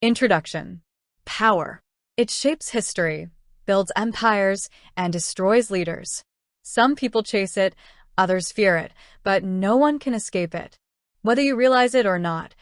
Introduction. Power. It shapes history, builds empires, and destroys leaders. Some people chase it, others fear it, but no one can escape it. Whether you realize it or not,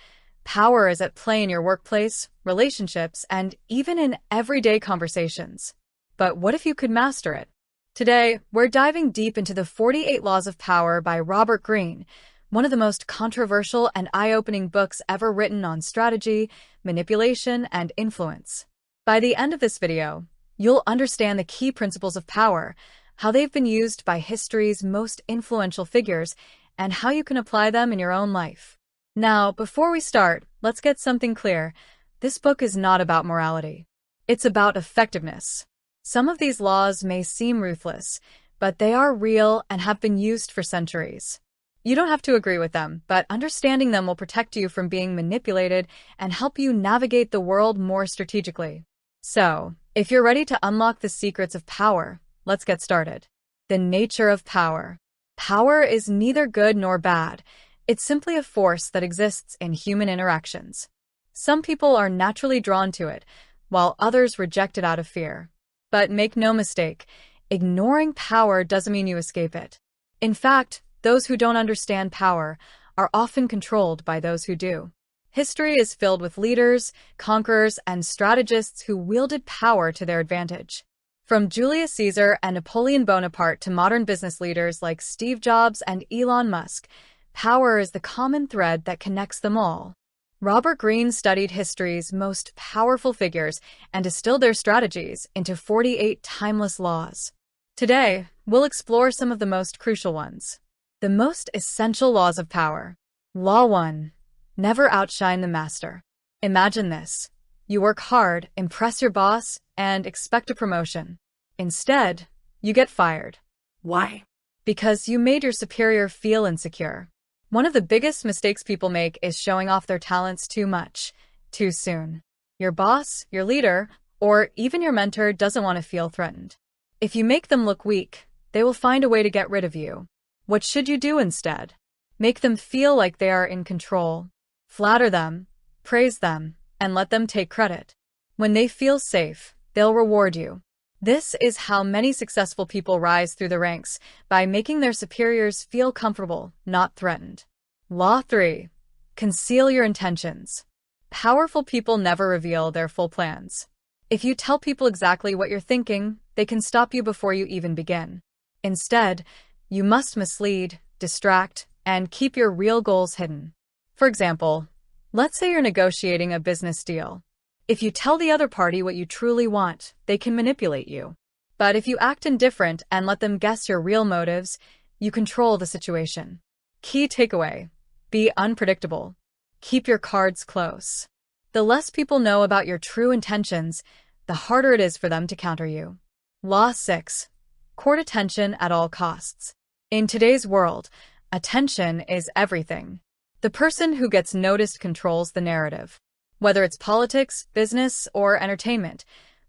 power is at play in your workplace, relationships, and even in everyday conversations. But what if you could master it? Today, we're diving deep into the 48 Laws of Power by Robert Greene, one of the most controversial and eye-opening books ever written on strategy, manipulation, and influence. By the end of this video, you'll understand the key principles of power, how they've been used by history's most influential figures, and how you can apply them in your own life. Now, before we start, let's get something clear. This book is not about morality. It's about effectiveness. Some of these laws may seem ruthless, but they are real and have been used for centuries. You don't have to agree with them, but understanding them will protect you from being manipulated and help you navigate the world more strategically. So, if you're ready to unlock the secrets of power, let's get started. The nature of power. Power is neither good nor bad. It's simply a force that exists in human interactions. Some people are naturally drawn to it, while others reject it out of fear. But make no mistake, ignoring power doesn't mean you escape it. In fact, those who don't understand power are often controlled by those who do. History is filled with leaders, conquerors, and strategists who wielded power to their advantage. From Julius Caesar and Napoleon Bonaparte to modern business leaders like Steve Jobs and Elon Musk, power is the common thread that connects them all. Robert Greene studied history's most powerful figures and distilled their strategies into 48 timeless laws. Today, we'll explore some of the most crucial ones. The most essential laws of power. Law 1. Never outshine the master. Imagine this. You work hard, impress your boss, and expect a promotion. Instead, you get fired. Why? Because you made your superior feel insecure. One of the biggest mistakes people make is showing off their talents too much, too soon. Your boss, your leader, or even your mentor doesn't want to feel threatened. If you make them look weak, they will find a way to get rid of you. What should you do instead? Make them feel like they are in control. Flatter them, praise them, and let them take credit. When they feel safe, they'll reward you. This is how many successful people rise through the ranks, by making their superiors feel comfortable, not threatened. Law 3. Conceal your intentions. Powerful people never reveal their full plans. If you tell people exactly what you're thinking, they can stop you before you even begin. Instead, you must mislead, distract, and keep your real goals hidden. For example, let's say you're negotiating a business deal. If you tell the other party what you truly want, they can manipulate you. But if you act indifferent and let them guess your real motives, you control the situation. Key takeaway: be unpredictable. Keep your cards close. The less people know about your true intentions, the harder it is for them to counter you. Law 6. Court attention at all costs. In today's world, attention is everything. The person who gets noticed controls the narrative. Whether it's politics, business, or entertainment,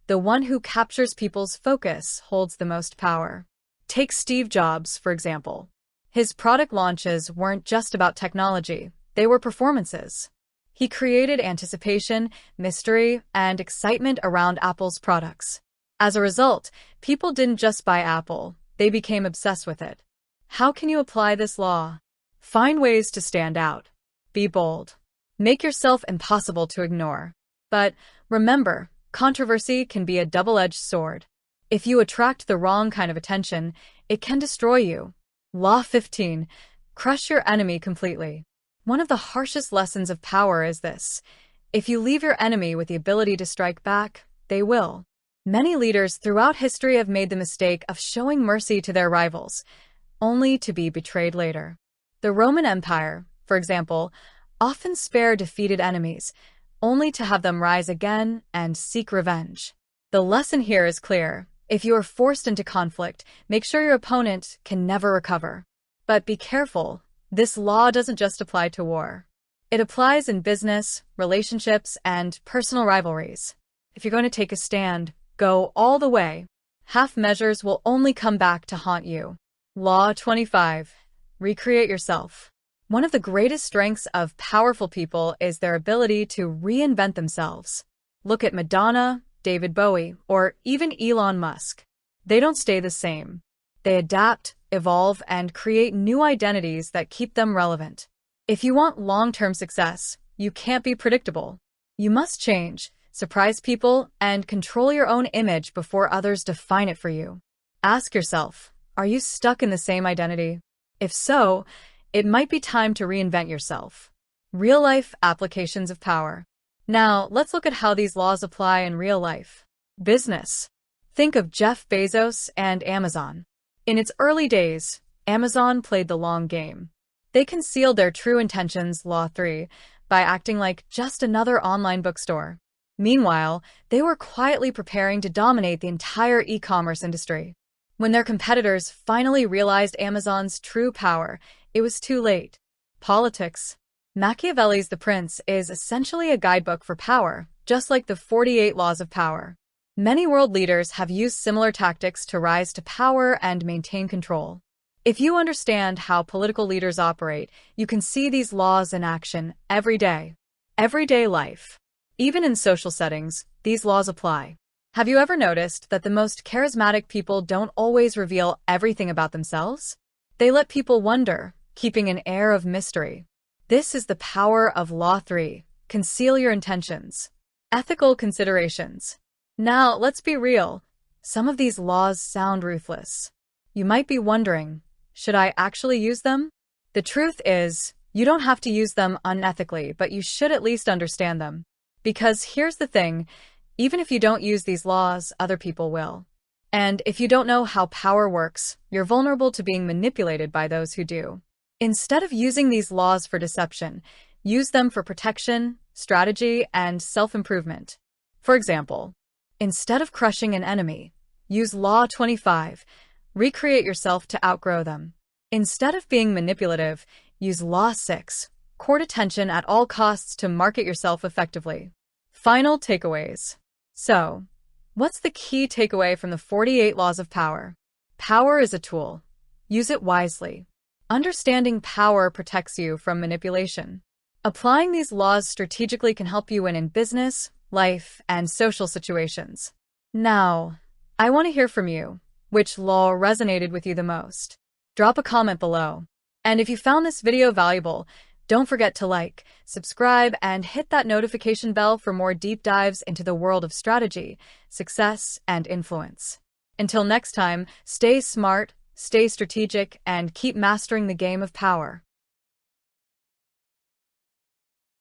the one who captures people's focus holds the most power. Take Steve Jobs, for example. His product launches weren't just about technology, they were performances. He created anticipation, mystery, and excitement around Apple's products. As a result, people didn't just buy Apple, they became obsessed with it. How can you apply this law? Find ways to stand out. Be bold. Make yourself impossible to ignore. But remember, controversy can be a double-edged sword. If you attract the wrong kind of attention, it can destroy you. Law 15. Crush your enemy completely. One of the harshest lessons of power is this. If you leave your enemy with the ability to strike back, they will. Many leaders throughout history have made the mistake of showing mercy to their rivals, only to be betrayed later. The Roman Empire, for example, often spared defeated enemies, only to have them rise again and seek revenge. The lesson here is clear. If you are forced into conflict, make sure your opponent can never recover. But be careful, this law doesn't just apply to war. It applies in business, relationships, and personal rivalries. If you're going to take a stand, go all the way. Half measures will only come back to haunt you. Law 25. Recreate yourself. One of the greatest strengths of powerful people is their ability to reinvent themselves. Look at Madonna, David Bowie, or even Elon Musk. They don't stay the same. They adapt, evolve, and create new identities that keep them relevant. If you want long-term success, you can't be predictable. You must change, surprise people, and control your own image before others define it for you. Ask yourself, are you stuck in the same identity? If so, it might be time to reinvent yourself. Real-life applications of power. Now, let's look at how these laws apply in real life. Business. Think of Jeff Bezos and Amazon. In its early days, Amazon played the long game. They concealed their true intentions, Law 3, by acting like just another online bookstore. Meanwhile, they were quietly preparing to dominate the entire e-commerce industry. When their competitors finally realized Amazon's true power, it was too late. Politics. Machiavelli's The Prince is essentially a guidebook for power, just like the 48 Laws of Power. Many world leaders have used similar tactics to rise to power and maintain control. If you understand how political leaders operate, you can see these laws in action every day. Everyday life. Even in social settings, these laws apply. Have you ever noticed that the most charismatic people don't always reveal everything about themselves? They let people wonder, keeping an air of mystery. This is the power of Law 3. Conceal your intentions. Ethical considerations. Now, let's be real. Some of these laws sound ruthless. You might be wondering, should I actually use them? The truth is, you don't have to use them unethically, but you should at least understand them. Because here's the thing, even if you don't use these laws, other people will. And if you don't know how power works, you're vulnerable to being manipulated by those who do. Instead of using these laws for deception, use them for protection, strategy, and self-improvement. For example, instead of crushing an enemy, use Law 25. Recreate yourself to outgrow them. Instead of being manipulative, use Law 6. Court attention at all costs to market yourself effectively. Final takeaways. So, what's the key takeaway from the 48 Laws of Power? Power is a tool. Use it wisely. Understanding power protects you from manipulation. Applying these laws strategically can help you win in business, life, and social situations. Now, I want to hear from you. Which law resonated with you the most? Drop a comment below. And if you found this video valuable, don't forget to like, subscribe, and hit that notification bell for more deep dives into the world of strategy, success, and influence. Until next time, stay smart, stay strategic, and keep mastering the game of power.